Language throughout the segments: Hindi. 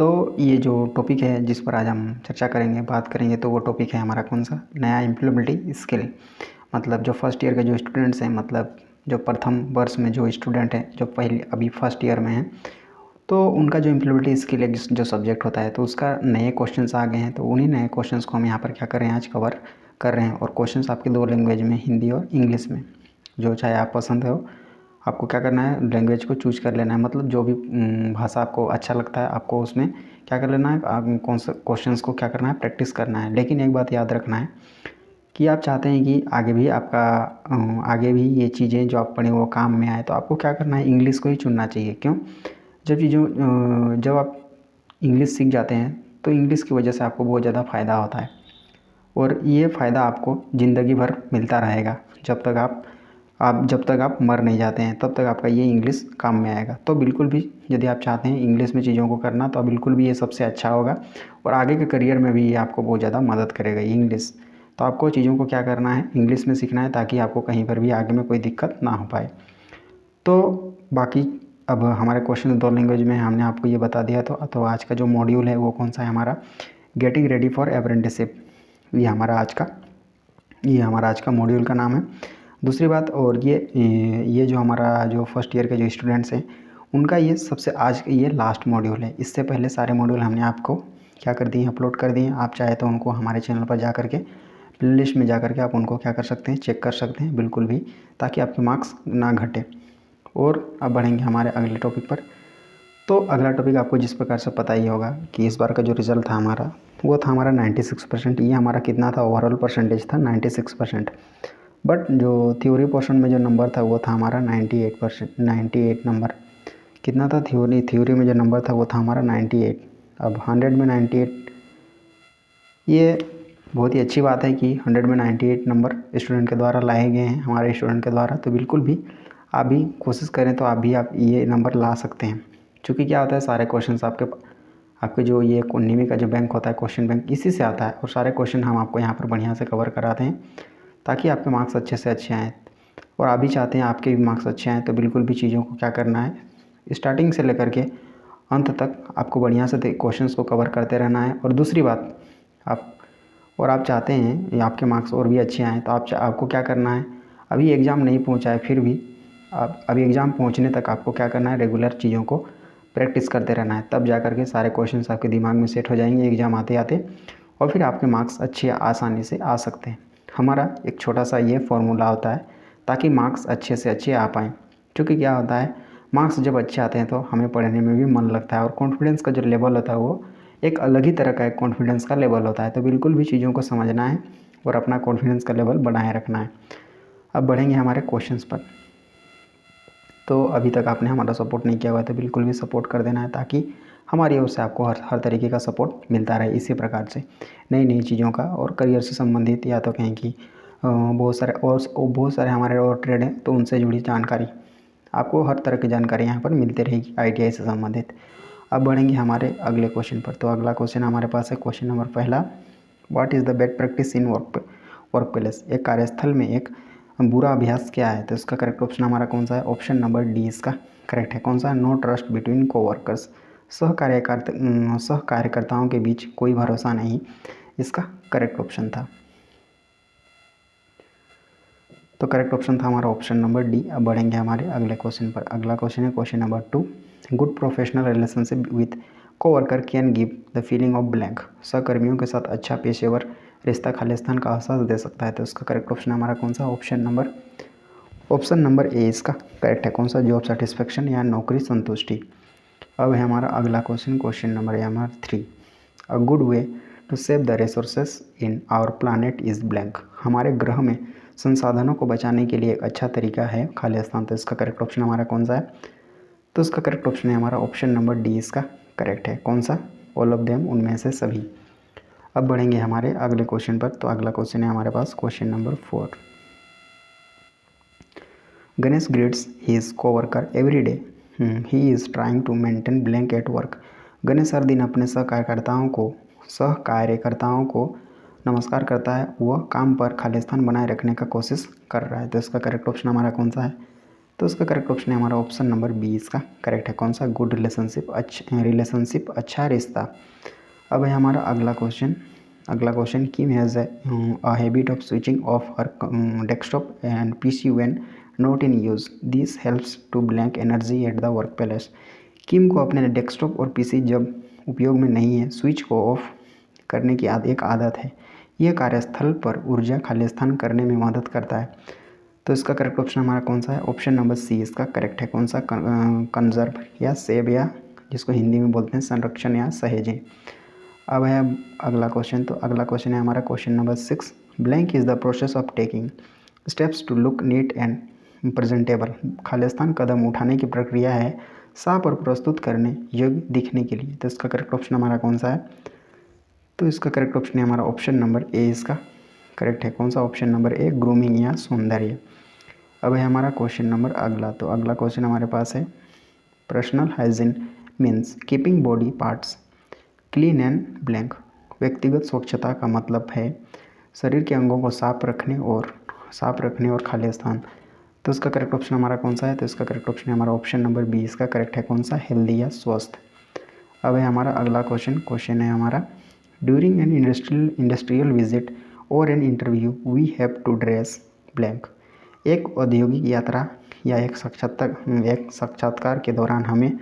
तो ये जो टॉपिक है जिस पर आज हम चर्चा करेंगे, बात करेंगे, तो वो टॉपिक है हमारा कौन सा, नया एम्प्लॉयबिलिटी स्किल। मतलब जो फर्स्ट ईयर के जो स्टूडेंट्स हैं, मतलब जो प्रथम वर्ष में जो स्टूडेंट हैं, जो पहले अभी फर्स्ट ईयर में हैं, तो उनका जो एम्प्लॉयबिलिटी स्किल है जो सब्जेक्ट होता है, तो उसका नए क्वेश्चंस आ गए हैं। तो उन्हीं नए क्वेश्चंस को हम यहाँ पर क्या कर रहे हैं, आज कवर कर रहे हैं। और क्वेश्चंस आपके दो लैंग्वेज में, हिंदी और इंग्लिश में, जो चाहे आप पसंद हो। आपको क्या करना है, लैंग्वेज को चूज कर लेना है। मतलब जो भी भाषा आपको अच्छा लगता है, आपको उसमें क्या कर लेना है, कौन सा क्वेश्चंस को क्या करना है, प्रैक्टिस करना है। लेकिन एक बात याद रखना है कि आप चाहते हैं कि आगे भी आपका आगे भी ये चीज़ें जो आप पढ़ें वो काम में आए, तो आपको क्या करना है, इंग्लिश को ही चुनना चाहिए। क्यों? जब आप इंग्लिश सीख जाते हैं, तो इंग्लिश की वजह से आपको बहुत ज़्यादा फ़ायदा होता है। और ये फ़ायदा आपको ज़िंदगी भर मिलता रहेगा। जब तक आप मर नहीं जाते हैं, तब तक आपका ये इंग्लिश काम में आएगा। तो बिल्कुल भी यदि आप चाहते हैं इंग्लिश में चीज़ों को करना, तो बिल्कुल भी ये सबसे अच्छा होगा। और आगे के करियर में भी ये आपको बहुत ज़्यादा मदद करेगा ये इंग्लिश। तो आपको चीज़ों को क्या करना है, इंग्लिश में सीखना है, ताकि आपको कहीं पर भी आगे में कोई दिक्कत ना हो पाए। तो बाकी अब हमारे क्वेश्चन दो लैंग्वेज में हमने आपको ये बता दिया। तो आज का जो मॉड्यूल है वो कौन सा है हमारा, गेटिंग रेडी फॉर अप्रेंटिसशिप। ये हमारा आज का मॉड्यूल का नाम है। दूसरी बात, और ये जो हमारा जो फर्स्ट ईयर के जो स्टूडेंट्स हैं, उनका ये सबसे आज ये लास्ट मॉड्यूल है। इससे पहले सारे मॉड्यूल हमने आपको क्या कर दिए, अपलोड कर दिए। आप चाहे तो उनको हमारे चैनल पर जा करके, प्लेलिस्ट में जा करके आप उनको क्या कर सकते हैं, चेक कर सकते हैं बिल्कुल भी, ताकि आपके मार्क्स ना घटे। और अब बढ़ेंगे हमारे अगले टॉपिक पर। तो अगला टॉपिक आपको जिस प्रकार से पता ही होगा कि इस बार का जो रिज़ल्ट था हमारा, वो था हमारा 96%। ये हमारा कितना था, ओवरऑल परसेंटेज था 96%। बट जो थ्योरी पोर्शन में जो नंबर था वो था हमारा 98 नंबर। कितना था, थ्योरी में जो नंबर था वो था हमारा 98। अब 100 में 98, ये बहुत ही अच्छी बात है कि 100 में 98 नंबर स्टूडेंट के द्वारा लाए गए हैं, हमारे स्टूडेंट के द्वारा। तो बिल्कुल भी आप भी कोशिश करें तो आप ये नंबर ला सकते हैं। क्योंकि क्या होता है, सारे क्वेश्चंस आपके जो ये 19वीं का जो बैंक होता है, क्वेश्चन बैंक, इसी से आता है। और सारे क्वेश्चन हम आपको यहाँ पर बढ़िया से कवर कराते हैं, ताकि आपके मार्क्स अच्छे से अच्छे आएँ। और आप भी चाहते हैं आपके भी मार्क्स अच्छे आएँ, तो बिल्कुल भी चीज़ों को क्या करना है, स्टार्टिंग से लेकर के अंत तक आपको बढ़िया से क्वेश्चंस को कवर करते रहना है। और दूसरी बात, आप चाहते हैं या आपके मार्क्स और भी अच्छे आएँ, तो आपको क्या करना है, अभी एग्ज़ाम नहीं पहुंचा है, फिर भी आप अभी एग्ज़ाम पहुंचने तक आपको क्या करना है, रेगुलर चीज़ों को प्रैक्टिस करते रहना है। तब जा कर के सारे क्वेश्चंस आपके दिमाग में सेट हो जाएंगे एग्ज़ाम आते आते, और फिर आपके मार्क्स अच्छे आसानी से आ सकते हैं। हमारा एक छोटा सा ये फॉर्मूला होता है, ताकि मार्क्स अच्छे से अच्छे आ पाएँ। क्योंकि क्या होता है, मार्क्स जब अच्छे आते हैं तो हमें पढ़ने में भी मन लगता है, और कॉन्फिडेंस का जो लेवल होता है वो एक अलग ही तरह का एक कॉन्फिडेंस का लेवल होता है। तो बिल्कुल भी चीज़ों को समझना है और अपना कॉन्फिडेंस का लेवल बनाए रखना है। अब बढ़ेंगे हमारे क्वेश्चंस पर। तो अभी तक आपने हमारा सपोर्ट नहीं किया हुआ है, तो बिल्कुल भी सपोर्ट कर देना है, ताकि हमारी ओर से आपको हर तरीके का सपोर्ट मिलता रहे। इसी प्रकार से नई नई चीज़ों का, और करियर से संबंधित, या तो कहें कि बहुत सारे हमारे और ट्रेड हैं, तो उनसे जुड़ी जानकारी आपको, हर तरह की जानकारी यहाँ पर मिलती रहेगी ITI से संबंधित। अब बढ़ेंगे हमारे अगले क्वेश्चन पर। तो अगला क्वेश्चन हमारे पास है क्वेश्चन नंबर पहला, what is the bad practice in work place. एक कार्यस्थल में एक बुरा अभ्यास क्या है, तो इसका करेक्ट ऑप्शन हमारा कौन सा है, ऑप्शन नंबर डी इसका करेक्ट है। कौन सा, नो ट्रस्ट बिटवीन कोवर्कर्स, सहकार्यकर्ताओं के बीच कोई भरोसा नहीं, इसका करेक्ट ऑप्शन था। तो करेक्ट ऑप्शन था हमारा ऑप्शन नंबर डी। अब बढ़ेंगे हमारे अगले क्वेश्चन पर। अगला क्वेश्चन है question number 2, good professional relationship with co-worker can give the feeling of blank. सहकर्मियों के साथ अच्छा पेशेवर रिश्ता खालिस्तान का एहसास दे सकता है। तो इसका करेक्ट ऑप्शन हमारा कौन सा, ऑप्शन नंबर ए इसका करेक्ट है। कौन सा, जॉब सेटिस्फेक्शन या नौकरी संतुष्टि। अब है हमारा अगला क्वेश्चन, क्वेश्चन नंबर है हमारा 3, a good way to save the resources in our planet is blank. हमारे ग्रह में संसाधनों को बचाने के लिए एक अच्छा तरीका है खाली स्थान। तो इसका करेक्ट ऑप्शन हमारा कौन सा है, तो इसका करेक्ट ऑप्शन है हमारा ऑप्शन नंबर डी इसका करेक्ट है। कौन सा, ऑल ऑफ देम, उनमें से सभी। अब बढ़ेंगे हमारे अगले क्वेश्चन पर। तो अगला क्वेश्चन है हमारे पास question number 4, Ganesh greets his coworker every day, he is trying to maintain blank at work. Ganesh हर दिन अपने सहकार्यकर्ताओं को नमस्कार करता है, वह काम पर खालिस्तान बनाए रखने का कोशिश कर रहा है। तो इसका करेक्ट ऑप्शन हमारा कौन सा है, तो उसका करेक्ट ऑप्शन है हमारा ऑप्शन नंबर बी इसका करेक्ट है। कौन सा? गुड रिलेशनशिप अच्छा रिश्ता। अब है हमारा अगला question Kim has a habit of switching off her desktop and PC when not in use, this helps to blank energy at the work place. Kim को अपने डेस्कटॉप और पीसी जब उपयोग में नहीं है स्विच को ऑफ करने की एक आदत है। यह कार्यस्थल पर ऊर्जा खालिस्तान करने में मदद करता है। तो इसका करेक्ट ऑप्शन हमारा कौन सा है? ऑप्शन नंबर सी इसका करेक्ट है। कौन सा? कंजर्व या सेव या जिसको हिंदी में बोलते हैं संरक्षण या सहेजें। अब है अगला क्वेश्चन। तो अगला क्वेश्चन है हमारा question number 6। Blank is the process of taking steps to look neat and presentable. खालिस्तान कदम उठाने की प्रक्रिया है साफ और प्रस्तुत करने योग्य दिखने के लिए। तो इसका करेक्ट ऑप्शन हमारा कौन सा है? तो इसका करेक्ट ऑप्शन है हमारा ऑप्शन नंबर ए इसका करेक्ट है। कौन सा? ऑप्शन नंबर ए ग्रूमिंग या सौंदर्य। अब है हमारा क्वेश्चन नंबर अगला। तो अगला क्वेश्चन हमारे पास है personal hygiene means keeping body parts clean and blank. व्यक्तिगत स्वच्छता का मतलब है शरीर के अंगों को साफ रखने और खाली स्थान। तो इसका करेक्ट ऑप्शन हमारा कौन सा है? तो इसका करेक्ट ऑप्शन है हमारा ऑप्शन नंबर बी इसका करेक्ट है। कौन सा? हेल्दी या स्वस्थ। अब है हमारा अगला क्वेश्चन है हमारा ड्यूरिंग एन इंडस्ट्रियल विजिट और an interview we have to dress blank. एक औद्योगिक यात्रा या एक साक्षात्कार के दौरान हमें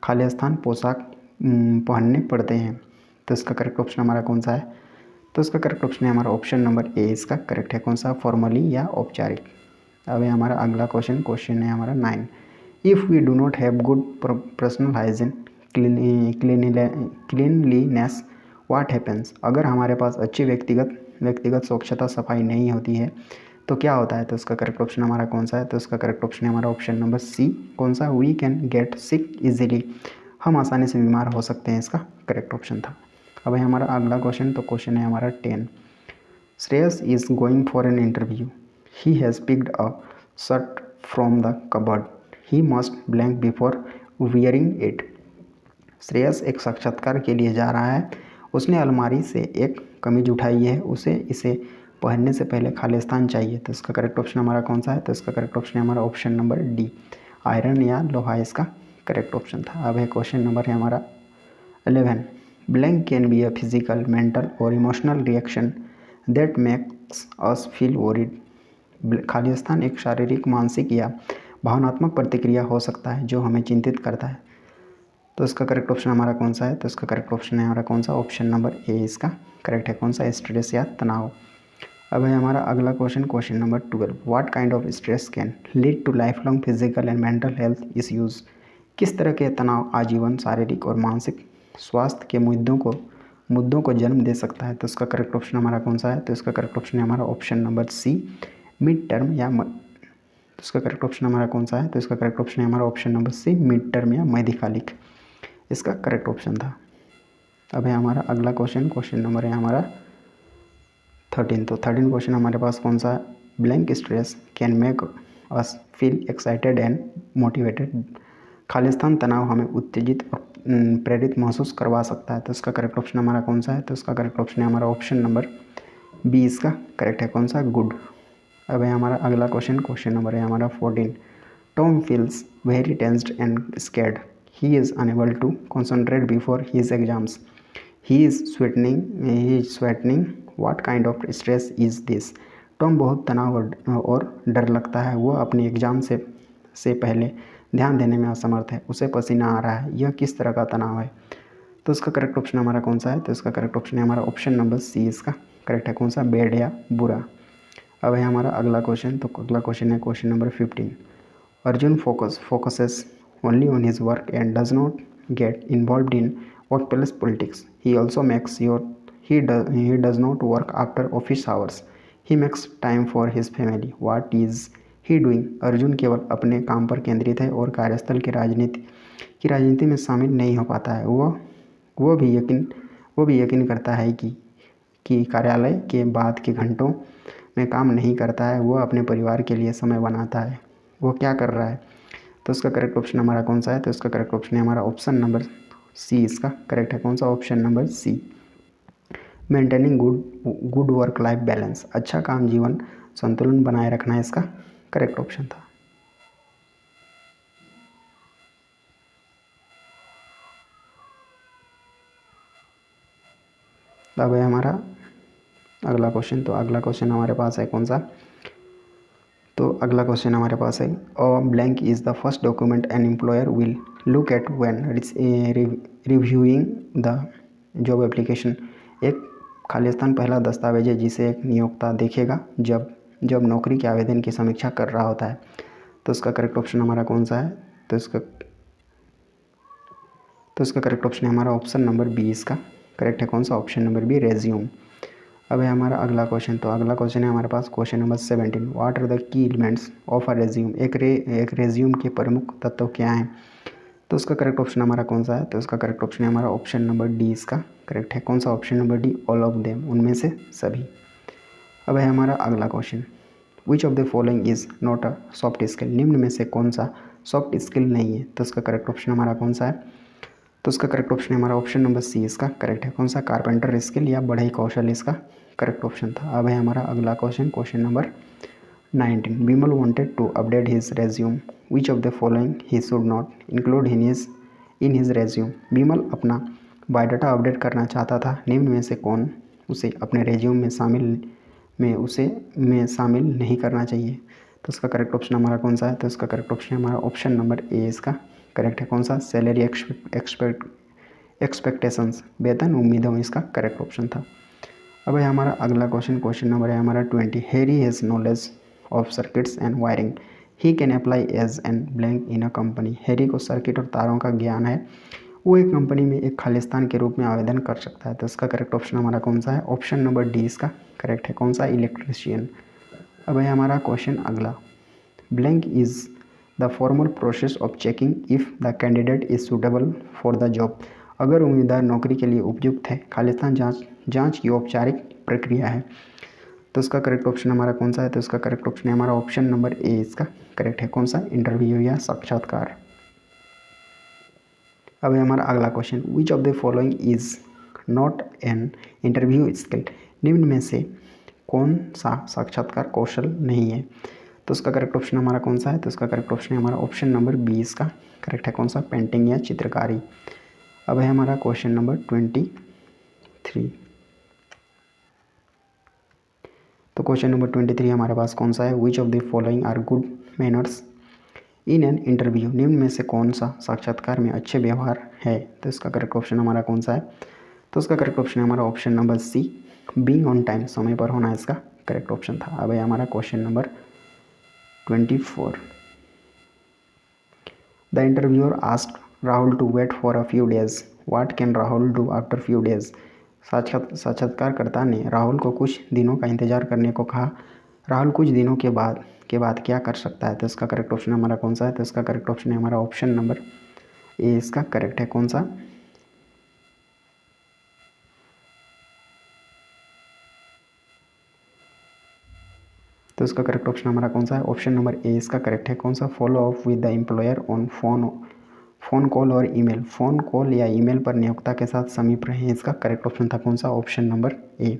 खालिस्तान पोशाक पहनने पड़ते हैं। तो इसका करेक्ट ऑप्शन हमारा कौन सा है? तो इसका करेक्ट ऑप्शन है हमारा ऑप्शन नंबर ए इसका करेक्ट है। कौन सा? फॉर्मली या औपचारिक। अब है हमारा अगला क्वेश्चन है हमारा 9। If we do not have good personal hygiene cleanliness what happens. अगर हमारे पास अच्छी व्यक्तिगत स्वच्छता सफाई नहीं होती है तो क्या होता है? तो इसका करेक्ट ऑप्शन हमारा कौन सा है? तो इसका करेक्ट ऑप्शन है हमारा ऑप्शन नंबर सी। कौन सा? We can get sick easily. हम आसानी से बीमार हो सकते हैं। इसका करेक्ट ऑप्शन था। अब है हमारा अगला क्वेश्चन। तो क्वेश्चन है हमारा 10। Shreyas is going for an interview. He has picked a shirt from the cupboard. He must blank before wearing it. Shreyas एक साक्षात्कार के लिए जा रहा है। उसने अलमारी से एक कमीज उठाई है। उसे इसे पहनने से पहले खालिस्तान चाहिए। तो इसका करेक्ट ऑप्शन हमारा कौन सा है? तो इसका करेक्ट ऑप्शन है हमारा ऑप्शन नंबर डी आयरन या लोहा इसका करेक्ट ऑप्शन था। अब है क्वेश्चन नंबर है हमारा 11। Blank can be a physical mental और emotional reaction that makes us feel worried. खालिस्तान एक शारीरिक मानसिक या भावनात्मक प्रतिक्रिया हो सकता है जो हमें चिंतित करता है। तो इसका करेक्ट ऑप्शन हमारा कौन सा है? तो इसका करेक्ट ऑप्शन है हमारा कौन सा? ऑप्शन नंबर ए इसका करेक्ट है। कौन सा? स्ट्रेस या तनाव। अब है हमारा अगला question number 12। What kind of stress can lead to life long physical and mental health issues. किस तरह के तनाव आजीवन शारीरिक और मानसिक स्वास्थ्य के मुद्दों को जन्म दे सकता है? तो इसका करेक्ट ऑप्शन हमारा कौन सा है? तो इसका करेक्ट ऑप्शन है हमारा option number C mid term या तो इसका करेक्ट ऑप्शन हमारा कौन सा है? तो इसका करेक्ट ऑप्शन है हमारा option number C mid term या मध्यकालिक इसका करेक्ट ऑप्शन था। अब है हमारा अगला क्वेश्चन नंबर है हमारा 13। तो 13 क्वेश्चन हमारे पास कौन सा है? Blank stress can make us feel excited and motivated. Khalistan तनाव हमें उत्तेजित और प्रेरित महसूस करवा सकता है। तो इसका करेक्ट ऑप्शन हमारा कौन सा है? तो इसका करेक्ट ऑप्शन है हमारा ऑप्शन नंबर बी इसका करेक्ट है। कौन सा? गुड। अब है हमारा अगला क्वेश्चन नंबर है हमारा 14। Tom feels very tensed and scared. He is unable to concentrate before his exams. He is sweating what kind of stress is this. Tom बहुत तनाव और डर लगता है। वह अपने एग्जाम से पहले ध्यान देने में असमर्थ है। उसे पसीना आ रहा है। यह किस तरह का तनाव है? तो इसका करेक्ट ऑप्शन हमारा कौन सा है? तो इसका करेक्ट ऑप्शन है हमारा ऑप्शन नंबर सी इसका करेक्ट है। कौन सा? बैड या बुरा। अब है हमारा अगला क्वेश्चन। तो अगला क्वेश्चन है question number 15। Arjun focuses only on his work and does not get involved in workplace politics. He also makes sure he does not work after office hours. He makes time for his family. What is he doing? Arjun केवल अपने काम पर केंद्रित है और कार्यस्थल की राजनीति में शामिल नहीं हो पाता है। वो भी यकीन करता है कि कार्यालय के बाद के घंटों में काम नहीं करता है। वो अपने परिवार के लिए समय बनाता है। वो क्या कर रहा है? तो इसका करेक्ट ऑप्शन हमारा कौन सा है? तो इसका करेक्ट ऑप्शन है हमारा ऑप्शन नंबर सी इसका करेक्ट है। कौन सा? Option number C maintaining good work life balance. अच्छा काम जीवन संतुलन बनाए रखना इसका करेक्ट ऑप्शन था। अब है हमारा अगला क्वेश्चन। तो अगला क्वेश्चन हमारे पास है कौन सा, तो अगला क्वेश्चन हमारे पास है blank is the first document an employer will look at when reviewing the job application. एक खालिस्तान पहला दस्तावेज है जिसे एक नियोक्ता देखेगा जब नौकरी के आवेदन की समीक्षा कर रहा होता है। तो इसका करेक्ट ऑप्शन हमारा कौन सा है, तो इसका करेक्ट ऑप्शन है हमारा ऑप्शन नंबर बी। इसका करेक्ट है कौन सा, ऑप्शन नंबर बी, रेज्यूम। अब है हमारा अगला क्वेश्चन। तो अगला क्वेश्चन है हमारे पास question number 17, what are the key elements of a resume. एक रेज्यूम के प्रमुख तत्व क्या हैं। तो उसका करेक्ट ऑप्शन हमारा कौन सा है, तो इसका करेक्ट ऑप्शन है हमारा ऑप्शन नंबर डी। इसका करेक्ट है कौन सा, option number D, all of them, उनमें से सभी। अब है हमारा अगला question, which of the following is not a soft skill. निम्न में से कौन सा सॉफ्ट स्किल नहीं है। तो इसका करेक्ट ऑप्शन हमारा कौन सा है, तो इसका करेक्ट ऑप्शन है हमारा ऑप्शन नंबर सी। इसका करेक्ट है कौन सा, कारपेंटर स्किल या बढ़ई कौशल, इसका करेक्ट ऑप्शन था। अब है हमारा अगला question, question number 19, Vimal wanted to update his resume, which of the following he should not include in his resume. Vimal अपना बायोडाटा अपडेट करना चाहता था, निम्न में से कौन उसे अपने रेज्यूम में शामिल नहीं करना चाहिए। तो इसका करेक्ट ऑप्शन हमारा कौन सा है, तो इसका करेक्ट ऑप्शन हमारा ऑप्शन नंबर ए। इसका करेक्ट है कौन सा, सैलरी एक्सपेक्टेशंस, वेतन उम्मीदों, इसका करेक्ट ऑप्शन था। अब है हमारा अगला क्वेश्चन, क्वेश्चन नंबर है हमारा 20, Harry has knowledge of circuits and wiring, he can apply as an blank in a company. Harry को सर्किट और तारों का ज्ञान है, वो एक कंपनी में एक खालिस्तान के रूप में आवेदन कर सकता है। तो इसका करेक्ट ऑप्शन हमारा कौन सा है, ऑप्शन नंबर डी। इसका करेक्ट है कौन सा, इलेक्ट्रीशियन। अब है हमारा क्वेश्चन अगला, blank is the formal process of checking if the candidate is suitable for the job. अगर उम्मीदवार नौकरी के लिए उपयुक्त है, खालिस्तान जांच की औपचारिक प्रक्रिया है। तो इसका करेक्ट ऑप्शन हमारा कौन सा है, तो इसका करेक्ट ऑप्शन है हमारा ऑप्शन नंबर ए। इसका करेक्ट है कौन सा, इंटरव्यू या साक्षात्कार। अब है हमारा अगला question, which of the following is not an interview skill. निम्न में से कौन सा साक्षात्कार कौशल नहीं है। तो इसका करेक्ट ऑप्शन हमारा कौन सा है, तो इसका करेक्ट ऑप्शन है हमारा ऑप्शन नंबर बी। इसका करेक्ट है कौन सा, पेंटिंग या चित्रकारी। अब है हमारा क्वेश्चन नंबर 23। तो क्वेश्चन नंबर 23 हमारे पास कौन सा है, which of the following are good manners in an interview. निम्न में से कौन सा साक्षात्कार में अच्छे व्यवहार है। तो इसका करेक्ट ऑप्शन हमारा कौन सा है, तो इसका करेक्ट ऑप्शन है हमारा option number C, being on time, समय पर होना, इसका करेक्ट ऑप्शन था। अब है हमारा question number 24, the interviewer asked Rahul to wait for a few days, what can Rahul do after few days. साक्षात्कारकर्ता ने राहुल को कुछ दिनों का इंतजार करने को कहा, राहुल कुछ दिनों के बाद क्या कर सकता है। तो इसका करेक्ट ऑप्शन हमारा कौन सा है, तो इसका करेक्ट ऑप्शन है हमारा ऑप्शन नंबर ए। इसका करेक्ट है कौन सा, तो इसका करेक्ट ऑप्शन हमारा कौन सा है, ऑप्शन नंबर ए। इसका करेक्ट है कौन सा, follow up with the employer on phone call और ईमेल। फोन कॉल या ईमेल पर नियोक्ता के साथ समीप रहे, इसका करेक्ट ऑप्शन था कौन सा, ऑप्शन नंबर ए।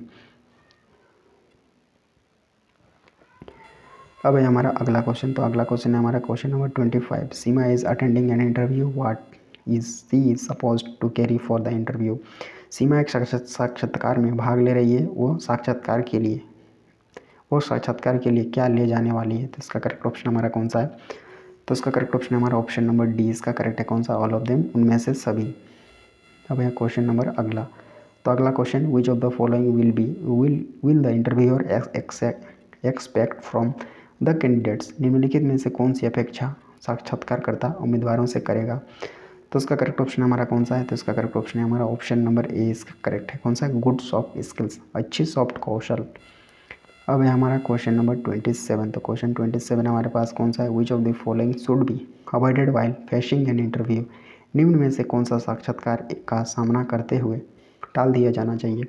अब है हमारा अगला क्वेश्चन। तो अगला क्वेश्चन है हमारा question number 25, Seema is attending an interview, what is she supposed to carry for the interview. Seema एक साक्षात्कार में भाग ले रही है, वो साक्षात्कार के लिए क्या ले जाने वाली है। तो इसका करेक्ट ऑप्शन हमारा कौन सा है, तो इसका करेक्ट ऑप्शन है हमारा ऑप्शन नंबर डी। इसका करेक्ट है कौन सा, ऑल ऑफ देम, उनमें से सभी। अब है क्वेश्चन नंबर अगला। तो अगला question, which of the following will the interviewer expect from the candidates. निम्नलिखित में से कौन सी अपेक्षा साक्षात्कारकर्ता उम्मीदवारों से करेगा। तो इसका करेक्ट ऑप्शन हमारा कौन सा है, तो इसका करेक्ट ऑप्शन है हमारा ऑप्शन नंबर ए। इसका करेक्ट है कौन सा, गुड सॉफ्ट स्किल्स, अच्छी सॉफ्ट कौशल। अब है हमारा क्वेश्चन नंबर 27। तो क्वेश्चन 27 हमारे पास कौन सा है, which of the following should be avoided while facing an interview. निम्न में से कौन सा साक्षात्कार का सामना करते हुए टाल दिया जाना चाहिए।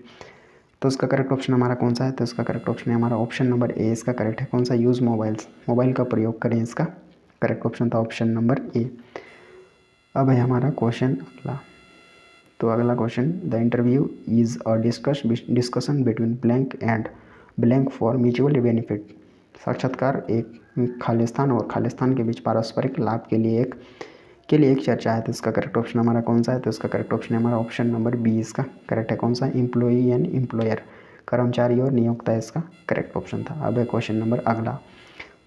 तो इसका करेक्ट ऑप्शन हमारा कौन सा है, तो इसका करेक्ट ऑप्शन है हमारा ऑप्शन नंबर ए। इसका करेक्ट है कौन सा, यूज़ मोबाइल का प्रयोग करें, इसका करेक्ट ऑप्शन था ऑप्शन नंबर ए। अब है हमारा क्वेश्चन अगला। तो अगला question, the interview is a discussion between blank and blank for mutual benefit. साक्षात्कार एक खालिस्तान और खालिस्तान के बीच पारस्परिक लाभ के लिए एक के लिए एक चर्चा है, तो इसका करेक्ट ऑप्शन हमारा कौन सा है, तो इसका करेक्ट ऑप्शन है हमारा ऑप्शन नंबर बी इसका करेक्ट है। कौन सा, एम्प्लॉई एंड एम्प्लॉयर, कर्मचारी और नियोक्ता इसका करेक्ट ऑप्शन था। अब है क्वेश्चन नंबर अगला।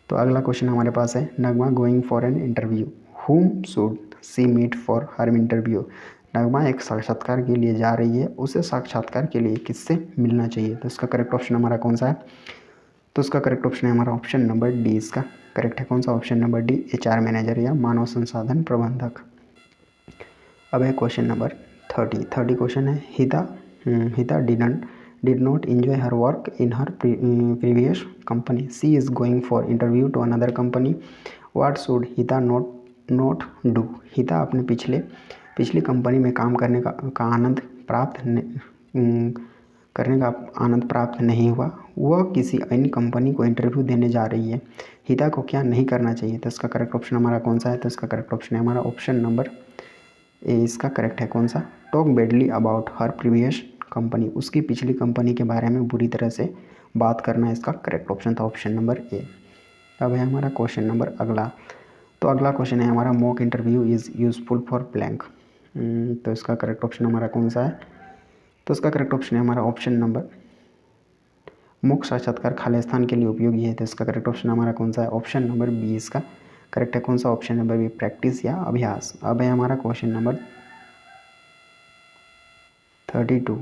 तो अगला क्वेश्चन हमारे पास है, Nagma going for an interview, whom should she meet for her interview. Nagma एक साक्षात्कार के लिए जा रही है, उसे साक्षात्कार के लिए किससे मिलना चाहिए, तो इसका करेक्ट ऑप्शन हमारा कौन सा है, तो इसका करेक्ट ऑप्शन है हमारा ऑप्शन नंबर डी इसका करेक्ट है। कौन सा, option number D, HR manager या मानव संसाधन प्रबंधक। अब है क्वेश्चन नंबर 30 क्वेश्चन है, हिता did not enjoy her work in her previous company. She is going for interview to another company. What should Hita not do? हिता अपने पिछली कंपनी में काम करने का आनंद प्राप्त नहीं हुआ, वह किसी अन्य कंपनी को इंटरव्यू देने जा रही है। हिता को क्या नहीं करना चाहिए, तो इसका करेक्ट ऑप्शन हमारा कौन सा है, तो इसका करेक्ट ऑप्शन है हमारा ऑप्शन नंबर ए इसका करेक्ट है। कौन सा, talk badly about her previous company, उसकी पिछली कंपनी के बारे में बुरी तरह से बात करना इसका करेक्ट ऑप्शन था, ऑप्शन नंबर ए। अब है हमारा क्वेश्चन नंबर अगला। तो अगला क्वेश्चन है हमारा, mock interview is useful for blank. तो इसका करेक्ट ऑप्शन हमारा कौन सा है, तो इसका करेक्ट ऑप्शन है हमारा ऑप्शन नंबर, मॉक साक्षात्कार खालिस्तान के लिए उपयोगी है, तो इसका करेक्ट ऑप्शन हमारा कौन सा है, ऑप्शन नंबर बी इसका करेक्ट है। कौन सा, ऑप्शन नंबर बी, प्रैक्टिस या अभ्यास। अब है हमारा question number 32,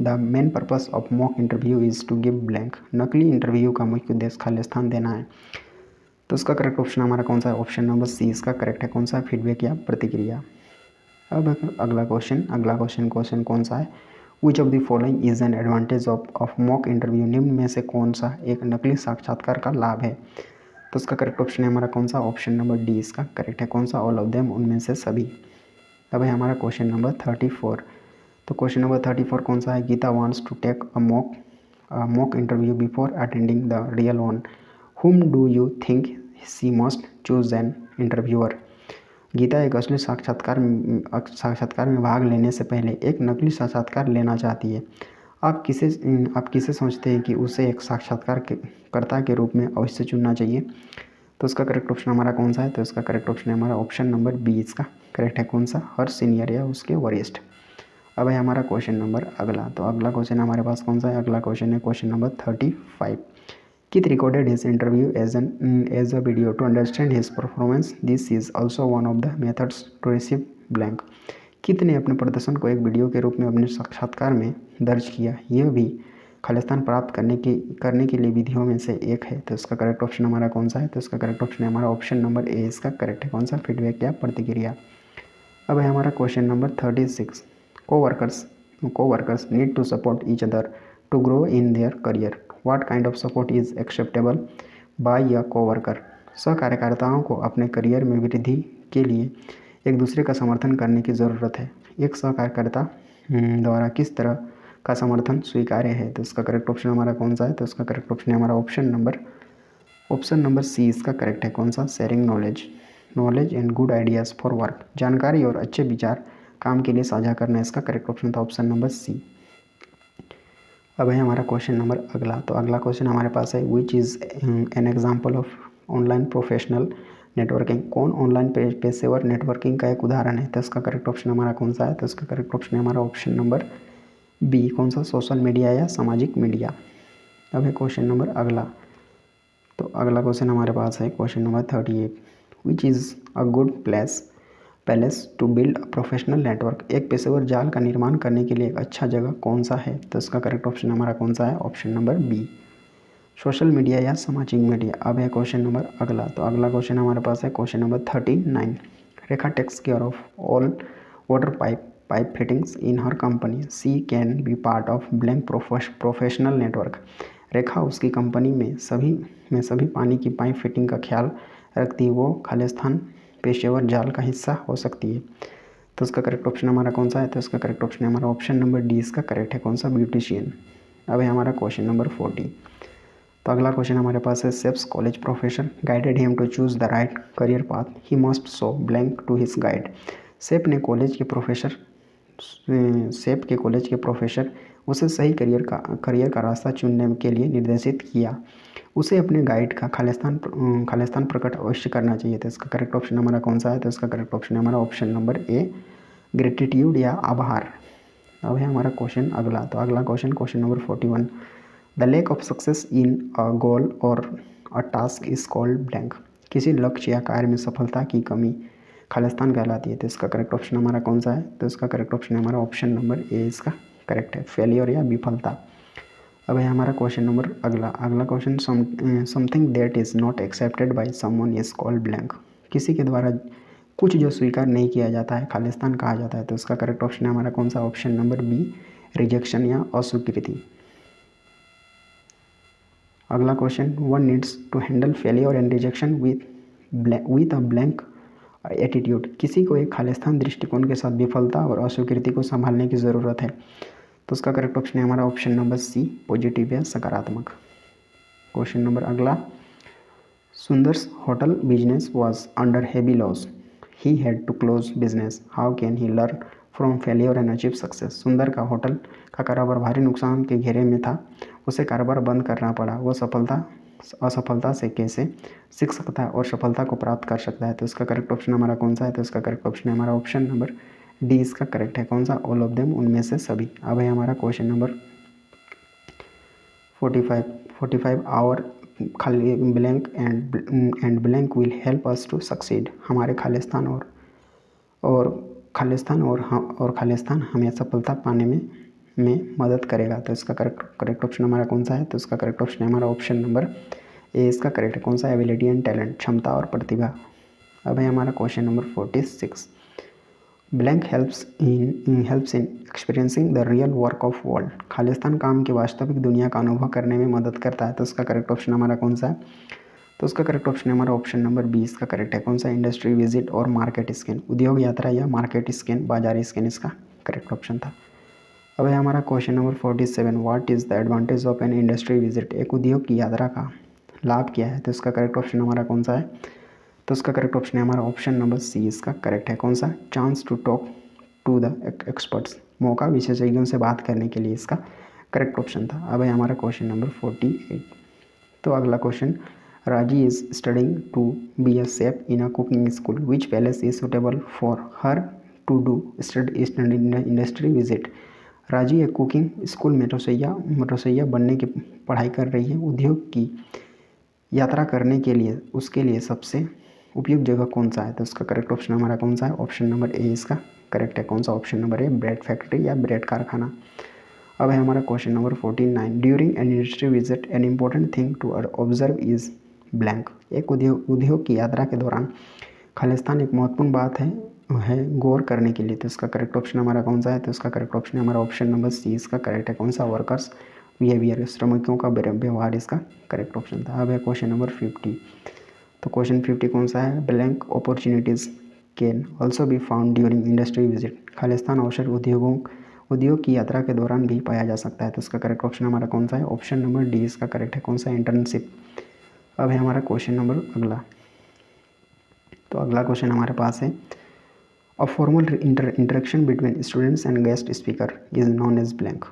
the main purpose of mock interview is to give blank. नकली इंटरव्यू का मुख्य उद्देश्य खालिस्तान देना है, तो इसका करेक्ट ऑप्शन हमारा कौन सा है, ऑप्शन नंबर सी इसका करेक्ट है। कौन सा, फीडबैक या प्रतिक्रिया। अब अगला क्वेश्चन कौन सा है, which of the following is an advantage of mock interview. निम्न में से कौन सा एक नकली साक्षात्कार का लाभ है, तो इसका करेक्ट ऑप्शन है हमारा कौन सा, ऑप्शन नंबर डी इसका करेक्ट है। कौन सा, ऑल ऑफ देम, उनमें से सभी। अब है हमारा क्वेश्चन नंबर 34। तो क्वेश्चन नंबर 34 कौन सा है, Geeta wants to take a mock interview before attending the real one, whom do you think she must choose an interviewer. Geeta एक असली साक्षात्कार में भाग लेने से पहले एक नकली साक्षात्कार लेना चाहती है। आप किसे सोचते हैं कि उसे एक साक्षात्कारकर्ता के रूप में अवश्य चुनना चाहिए, तो इसका करेक्ट ऑप्शन हमारा कौन सा है, तो इसका करेक्ट ऑप्शन है हमारा ऑप्शन नंबर बी इसका करेक्ट है। कौन सा, हर सीनियर या उसके वरिष्ठ। अब है हमारा क्वेश्चन नंबर अगला। तो अगला क्वेश्चन हमारे पास कौन सा है, अगला क्वेश्चन है question number 35। Keith recorded his interview as a video to understand his performance. This is also one of the methods to receive blank. कित ने अपने प्रदर्शन को एक वीडियो के रूप में अपने साक्षात्कार में दर्ज किया, यह भी खालिस्तान प्राप्त करने के लिए विधियों में से एक है, तो इसका करेक्ट ऑप्शन हमारा कौन सा है, तो इसका करेक्ट ऑप्शन है हमारा ऑप्शन नंबर ए इसका करेक्ट है। कौन सा, फीडबैक या प्रतिक्रिया। अब है हमारा question number 36, co-workers need to support each other to grow in their career. What kind of support is acceptable by a co-worker? सहकार्यकर्ताओं को अपने करियर में वृद्धि के लिए एक दूसरे का समर्थन करने की ज़रूरत है। एक सहकार्यकर्ता द्वारा किस तरह का समर्थन स्वीकार्य है, तो इसका करेक्ट ऑप्शन हमारा कौन सा है, तो इसका करेक्ट ऑप्शन है हमारा ऑप्शन नंबर सी इसका करेक्ट है। कौन सा, sharing knowledge and good ideas for work. जानकारी और अच्छे विचार काम के लिए साझा करना, इसका करेक्ट ऑप्शन था ऑप्शन नंबर सी। अब है हमारा क्वेश्चन नंबर अगला। तो अगला क्वेश्चन हमारे पास है, which is an example of online professional networking. कौन ऑनलाइन पेशेवर नेटवर्किंग का एक उदाहरण है, तो इसका करेक्ट ऑप्शन हमारा कौन सा है, तो इसका करेक्ट ऑप्शन है हमारा ऑप्शन नंबर बी। कौन सा, सोशल मीडिया या सामाजिक मीडिया। अब है क्वेश्चन नंबर अगला। तो अगला क्वेश्चन हमारे पास है question number 38, which is a good place to build a professional network. एक पेशेवर जाल का निर्माण करने के लिए एक अच्छा जगह कौन सा है, तो इसका करेक्ट ऑप्शन हमारा कौन सा है, option number B, social media या सामाजिक मीडिया। अब है क्वेश्चन नंबर अगला। तो अगला क्वेश्चन हमारे पास है question number 39, Rekha takes care of all water pipe fittings in her company, she can be part of blank professional network. Rekha उसकी कंपनी में सभी पानी की पाइप फिटिंग का ख्याल रखती है, वो खालिस्तान पेशेवर जाल का हिस्सा हो सकती है, तो इसका करेक्ट ऑप्शन हमारा कौन सा है, तो इसका करेक्ट ऑप्शन है हमारा ऑप्शन नंबर डी इसका करेक्ट है। कौन सा, ब्यूटिशियन। अब है हमारा क्वेश्चन नंबर 40। तो अगला क्वेश्चन हमारे पास है, सेप्स college professor guided him to choose the right career path, he must show blank to his guide. सेप ने कॉलेज के प्रोफेसर सेप के कॉलेज के प्रोफेसर उसे सही करियर का रास्ता चुनने के लिए निर्देशित किया। उसे अपने गाइड का खालिस्तान प्रकट अवश्य करना चाहिए। तो इसका करेक्ट ऑप्शन हमारा कौन सा है? तो इसका करेक्ट ऑप्शन हमारा ऑप्शन नंबर ए, ग्रेटिट्यूड या आभार। अब है हमारा क्वेश्चन अगला। तो अगला question number 41, the lack of success in a goal और a task is called blank. किसी लक्ष्य या कार्य में सफलता की कमी खालिस्तान कहलाती है। तो इसका करेक्ट ऑप्शन हमारा कौन सा है? तो इसका करेक्ट ऑप्शन हमारा ऑप्शन नंबर ए इसका करेक्ट है, फेलियर या विफलता। अब है हमारा क्वेश्चन नंबर अगला question, something that is not accepted by someone is called blank. किसी के द्वारा कुछ जो स्वीकार नहीं किया जाता है खालिस्तान कहा जाता है। तो इसका करेक्ट ऑप्शन है हमारा कौन सा? ऑप्शन नंबर बी, रिजेक्शन या अस्वीकृति। अगला question, one needs to handle failure and rejection with a blank attitude. किसी को एक खालिस्तान दृष्टिकोण के साथ विफलता और अस्वीकृति को संभालने की ज़रूरत है। तो उसका करेक्ट ऑप्शन है हमारा ऑप्शन नंबर सी, पॉजिटिव या सकारात्मक। क्वेश्चन नंबर अगला, Sundar's hotel business was under heavy loss, he had to close business, how can he learn from failure and achieve success. Sundar का होटल का कारोबार भारी नुकसान के घेरे में था, उसे कारोबार बंद करना पड़ा। वो असफलता से कैसे सीख सकता है और सफलता को प्राप्त कर सकता है। तो इसका करेक्ट ऑप्शन हमारा कौन सा है? तो इसका करेक्ट ऑप्शन है हमारा ऑप्शन नंबर डी इसका करेक्ट है। कौन सा? ऑल ऑफ देम, उनमें से सभी। अब है हमारा क्वेश्चन नंबर 45 आवर खाली blank and blank will help us to succeed. हमारे खालिस्तान और खालिस्तान हमें सफलता पाने में मदद करेगा। तो इसका करेक्ट ऑप्शन हमारा कौन सा है? तो इसका करेक्ट ऑप्शन है हमारा ऑप्शन नंबर ए इसका करेक्ट है। कौन सा? एबिलिटी एंड टैलेंट, क्षमता और प्रतिभा। अब है हमारा question number 46, blank helps in experiencing the real work of world. Khalistan काम की वास्तविक दुनिया का अनुभव करने में मदद करता है। तो इसका करेक्ट ऑप्शन हमारा कौन सा है? तो उसका करेक्ट ऑप्शन हमारा ऑप्शन नंबर 20 का करेक्ट है। कौन सा? इंडस्ट्री विजिट और मार्केट स्कैन, उद्योग यात्रा या मार्केट स्कैन, बाजार स्कैन इसका करेक्ट ऑप्शन था। अब है हमारा question number 47, what is the advantage of N industry visit. एक उद्योग की यात्रा का लाभ क्या है? तो इसका करेक्ट ऑप्शन हमारा कौन सा है? तो इसका करेक्ट ऑप्शन है हमारा ऑप्शन नंबर सी इसका करेक्ट है। कौन सा? Chance to talk to the experts, मौका विशेषज्ञों से बात करने के लिए इसका करेक्ट ऑप्शन था। अब है हमारा क्वेश्चन नंबर 48। तो अगला question, Raji is studying to be a chef in a cooking school, which place is suitable for her to do study industry visit. Raji एक कुकिंग स्कूल में रसोइया बनने की पढ़ाई कर रही है। उद्योग की यात्रा करने के लिए उसके लिए सबसे उपयुक्त जगह कौन सा है? तो उसका करेक्ट ऑप्शन हमारा कौन सा है? ऑप्शन नंबर ए इसका करेक्ट है। कौन सा? Option number A, bread factory या ब्रेड कारखाना। अब है हमारा question number 49, during an industry visit an important thing to observe is blank. एक उद्योग की यात्रा के दौरान खालिस्तान एक महत्वपूर्ण बात है गौर करने के लिए। तो इसका करेक्ट ऑप्शन हमारा कौन सा है? तो इसका करेक्ट ऑप्शन हमारा ऑप्शन नंबर सी इसका करेक्ट है। कौन सा? वर्कर्स बिहेवियर, श्रमिकों का व्यवहार इसका करेक्ट ऑप्शन था। अब है क्वेश्चन नंबर 50। तो क्वेश्चन 50 कौन सा है? Blank opportunities can also be found during industry visit. Khalistan अवसर उद्योग की यात्रा के दौरान भी पाया जा सकता है। तो इसका करेक्ट ऑप्शन हमारा कौन सा है? ऑप्शन नंबर डी इसका करेक्ट है। कौन सा? इंटर्नशिप। अब है हमारा क्वेश्चन नंबर अगला। तो अगला क्वेश्चन हमारे पास है, a formal interaction between students and guest speaker is known as blank.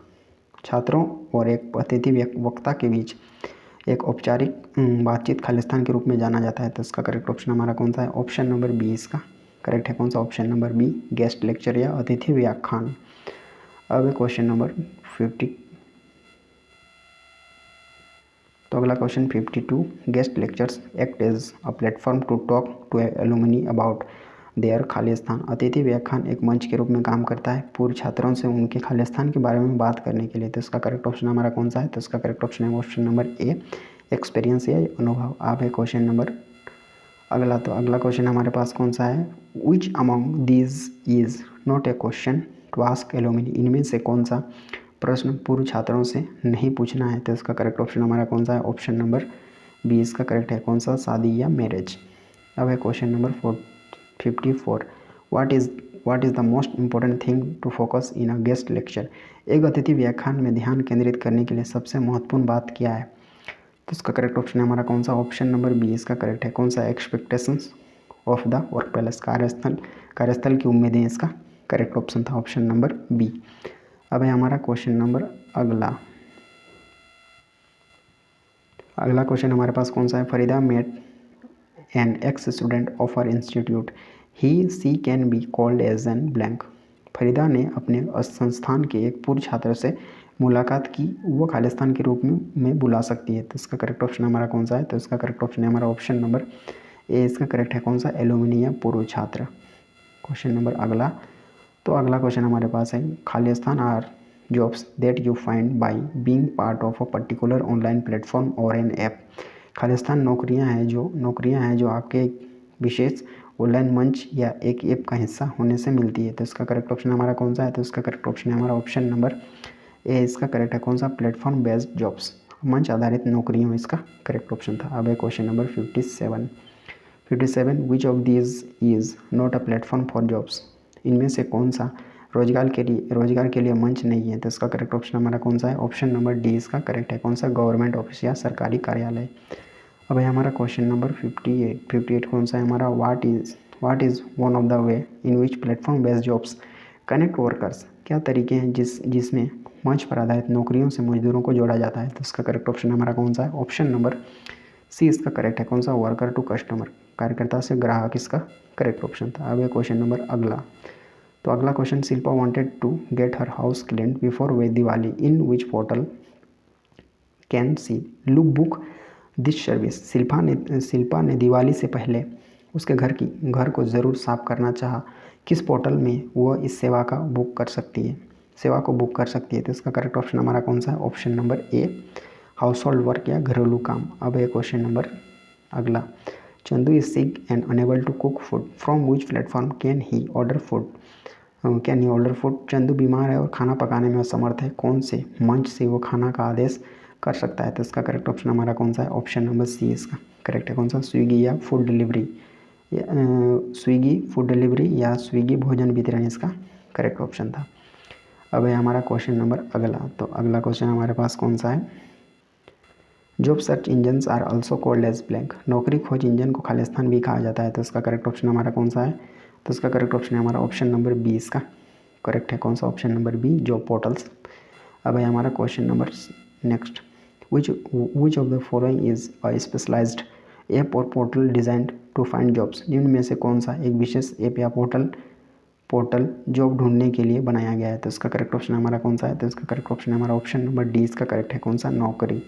छात्रों और एक अतिथि वक्ता के बीच एक औपचारिक बातचीत खालिस्तान के रूप में जाना जाता है। तो इसका करेक्ट ऑप्शन हमारा कौन सा है? ऑप्शन नंबर बी इसका करेक्ट है। कौन सा? Option number B, guest lecture या अतिथि व्याख्यान। अब क्वेश्चन नंबर 50। तो अगला question 52, guest lectures act as a platform to talk to alumni about their खालिस्तान। अतिथि व्याख्यान एक मंच के रूप में काम करता है पूर्व छात्रों से उनके खालिस्तान के बारे में बात करने के लिए। तो इसका करेक्ट ऑप्शन हमारा कौन सा है? तो इसका करेक्ट ऑप्शन है ऑप्शन नंबर ए, एक्सपीरियंस या अनुभव। आप है क्वेश्चन नंबर अगला। तो अगला क्वेश्चन हमारे पास कौन सा है? Which among these is not a question to ask alumni. इनमें से कौन सा प्रश्न पूर्व छात्रों से नहीं पूछना है? तो इसका करेक्ट ऑप्शन हमारा कौन सा है? ऑप्शन नंबर बी इसका करेक्ट है। कौन सा? शादी या मैरिज। अब है question number 54, what is the most important thing to focus in a guest lecture. एक अतिथि व्याख्यान में ध्यान केंद्रित करने के लिए सबसे महत्वपूर्ण बात क्या है? तो इसका करेक्ट ऑप्शन हमारा कौन सा? ऑप्शन नंबर बी इसका करेक्ट है। कौन सा? Expectations of the work place, कार्यस्थल की उम्मीदें इसका करेक्ट ऑप्शन था ऑप्शन नंबर बी। अब है हमारा क्वेश्चन नंबर अगला क्वेश्चन हमारे पास कौन सा है। Farida met an ex student of her institute, he she can be called as an blank. Farida ने अपने संस्थान के एक पूर्व छात्र से मुलाकात की, वो खालिस्तान के रूप में बुला सकती है। तो इसका करेक्ट ऑप्शन हमारा कौन सा है। तो इसका करेक्ट ऑप्शन है हमारा ऑप्शन नंबर ए। इसका करेक्ट है कौन सा, एल्यूमिनियम पूर्व छात्र। क्वेश्चन नंबर अगला, तो अगला क्वेश्चन हमारे पास है खालिस्तान are jobs that you find by being part of a particular online platform और एन ऐप। खालिस्तान नौकरियां हैं जो आपके विशेष ऑनलाइन मंच या एक ऐप का हिस्सा होने से मिलती है। तो इसका करेक्ट ऑप्शन हमारा कौन सा है। तो इसका करेक्ट ऑप्शन है हमारा ऑप्शन नंबर ए। इसका करेक्ट है कौन सा, प्लेटफॉर्म बेस्ड जॉब्स, मंच आधारित नौकरियों में इसका करेक्ट ऑप्शन था। अब है question number 57 which of these is not a platform for jobs. इनमें से कौन सा रोजगार के लिए मंच नहीं है। तो इसका करेक्ट ऑप्शन हमारा कौन सा है, ऑप्शन नंबर डी इसका करेक्ट है कौन सा, गवर्नमेंट ऑफिस या सरकारी कार्यालय। अब है हमारा क्वेश्चन नंबर 58 कौन सा है हमारा, what is one of the way in which platform based jobs connect workers. क्या तरीके हैं जिसमें मंच पर आधारित नौकरियों से मजदूरों को जोड़ा जाता है। तो इसका करेक्ट ऑप्शन हमारा कौन सा है, ऑप्शन नंबर सी इसका करेक्ट है कौन सा, वर्कर टू कस्टमर, कार्यकर्ता से ग्राहक इसका करेक्ट ऑप्शन था। अब है क्वेश्चन नंबर अगला, तो अगला question, Shilpa wanted to get her house cleaned before way Diwali, in which portal can she look book this service. Shilpa ने दिवाली से पहले उसके घर को ज़रूर साफ करना चाहा, किस पोर्टल में वह इस सेवा को बुक कर सकती है। तो इसका करेक्ट ऑप्शन हमारा कौन सा है, option number A, household work या घरेलू काम। अब है क्वेश्चन नंबर अगला, Chandu is sick and unable to cook food, from which platform can he order food. Chandu बीमार है और खाना पकाने में असमर्थ है, कौन से मंच से वो खाना का आदेश कर सकता है। तो इसका करेक्ट ऑप्शन हमारा कौन सा है, ऑप्शन नंबर सी इसका करेक्ट है कौन सा, स्विगी या फूड डिलीवरी, या स्विगी भोजन वितरण इसका करेक्ट ऑप्शन था। अब है हमारा क्वेश्चन नंबर अगला, तो अगला क्वेश्चन हमारे पास कौन सा है, job search engines are also called as blank. नौकरी खोज इंजन को खालिस्तान भी कहा जाता है। तो इसका करेक्ट ऑप्शन हमारा कौन सा है। तो इसका करेक्ट ऑप्शन है हमारा ऑप्शन नंबर बी इसका करेक्ट है कौन सा, option number B, job portals. अब है हमारा question number next, which of the following is a specialised app or portal designed to find jobs. निम्न में से कौन सा एक विशेष ऐप या पोर्टल जॉब ढूंढने के लिए बनाया गया है। तो इसका करेक्ट ऑप्शन हमारा कौन सा है। तो इसका करेक्ट ऑप्शन है हमारा ऑप्शन नंबर डी इसका करेक्ट है कौन सा, नौकरी।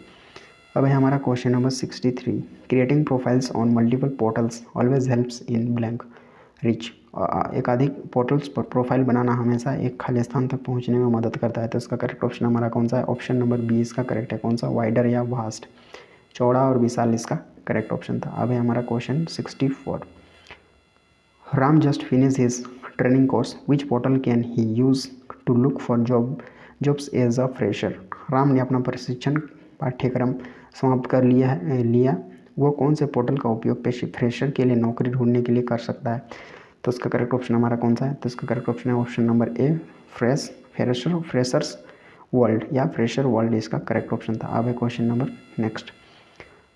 अब है हमारा question number 63, creating profiles on multiple portals always helps in blank rich. एकाधिक पोर्टल्स पर प्रोफाइल बनाना हमेशा एक खाली स्थान तक पहुंचने में मदद करता है। तो इसका करेक्ट ऑप्शन हमारा कौन सा है, ऑप्शन नंबर बी इसका करेक्ट है कौन सा, वाइडर या वास्ट, चौड़ा और विशाल इसका करेक्ट ऑप्शन था। अब है हमारा question 64, Ram just finish his training course, which portal can he use to look for jobs as a fresher. Ram ने अपना प्रशिक्षण पाठ्यक्रम समाप्त कर लिया, वो कौन से पोर्टल का उपयोग फ्रेशर के लिए नौकरी ढूंढने के लिए कर सकता है। तो इसका करेक्ट ऑप्शन हमारा कौन सा है। तो इसका करेक्ट ऑप्शन है option number A, freshers world या फ्रेशर वर्ल्ड इसका करेक्ट ऑप्शन था। अब है क्वेश्चन नंबर नेक्स्ट,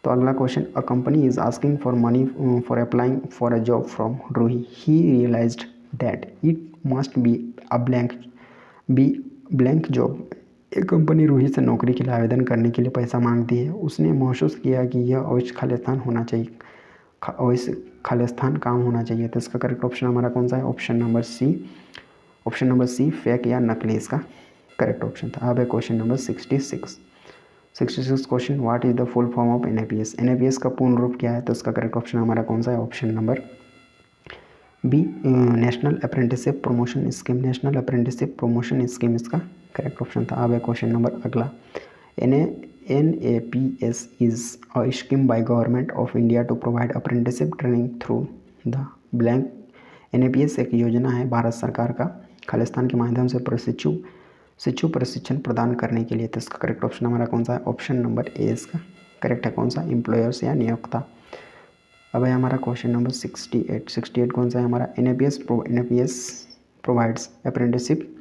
तो अगला क्वेश्चन, a company is asking for money for applying for a job from Ruhi, he realized that it must be a blank job. एक कंपनी रूही से नौकरी के लिए आवेदन करने के लिए पैसा मांगती है, उसने महसूस किया कि यह अवश्य खाली स्थान काम होना चाहिए। तो इसका करेक्ट ऑप्शन हमारा कौन सा है, ऑप्शन नंबर सी, फेक या नकली इसका करेक्ट ऑप्शन था। अब है question number 66 question, what is the full form of NAPS. NAPS का पूर्ण रूप क्या है। तो इसका करेक्ट ऑप्शन हमारा कौन सा है, option number B, national apprenticeship promotion scheme इसका करेक्ट ऑप्शन था। अब है क्वेश्चन नंबर अगला, NAPS is a scheme by Government of India to provide apprenticeship training through the blank। NAPS एक योजना है भारत सरकार का खालिस्तान के माध्यम से शिक्षु प्रशिक्षण प्रदान करने के लिए। तो इसका करेक्ट ऑप्शन हमारा कौन सा है, ऑप्शन नंबर ए इसका करेक्ट है कौन सा, एम्प्लॉयर्स या नियोक्ता। अब है हमारा क्वेश्चन नंबर 68 कौन सा है हमारा, NAPS provides apprenticeship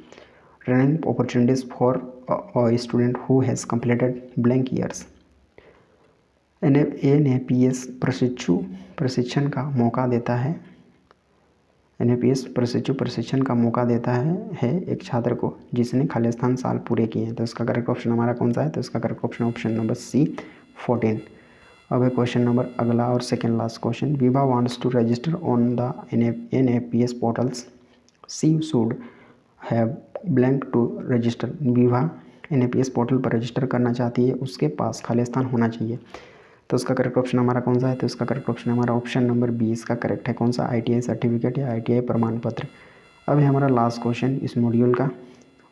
training opportunities for a student who has completed blank years। NAPS प्रशिक्षण का मौका देता है NAPS प्रशिक्षण का मौका देता है एक छात्र को जिसने खालिस्तान साल पूरे किए हैं। तो इसका करेक्ट ऑप्शन हमारा कौन सा है? तो इसका करेक्ट ऑप्शन नंबर सी 14। अब है क्वेश्चन नंबर अगला और second last question. Vibha wants to register on the NAPS portals, she should have blank to register. Vibha NAPS portal पर रजिस्टर करना चाहती है, उसके पास खालिस्तान होना चाहिए। तो उसका करेक्ट ऑप्शन हमारा कौन सा है? तो इसका करेक्ट ऑप्शन हमारा ऑप्शन नंबर 20 का करेक्ट है। कौन सा? ITI सर्टिफिकेट या ITI प्रमाण पत्र। अब है हमारा लास्ट क्वेश्चन इस मॉड्यूल का।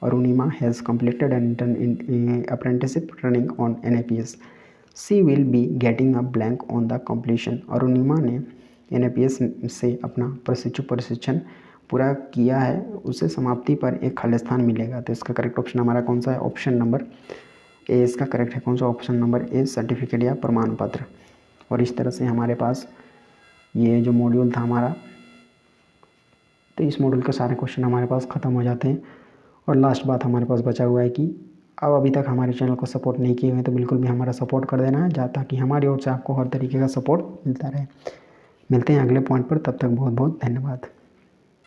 Arunima has completed an apprenticeship training on NAPS, she will be getting a blank on the completion. Arunima ने NAPS से अपना प्रशिक्षण पूरा किया है, उसे समाप्ति पर एक खालिस्तान मिलेगा। तो इसका करेक्ट ऑप्शन हमारा कौन सा है? ऑप्शन नंबर ए इसका करेक्ट है। कौन सा? ऑप्शन नंबर ए सर्टिफिकेट या प्रमाण पत्र। और इस तरह से हमारे पास ये जो मॉड्यूल था हमारा, तो इस मॉड्यूल के सारे क्वेश्चन हमारे पास ख़त्म हो जाते हैं। और लास्ट बात हमारे पास बचा हुआ है कि अब अभी तक हमारे चैनल को सपोर्ट नहीं किए हुए तो बिल्कुल भी हमारा सपोर्ट कर देना है, ताकि हमारी ओर से आपको हर तरीके का सपोर्ट मिलता रहे। मिलते हैं अगले पॉइंट पर, तब तक बहुत बहुत धन्यवाद।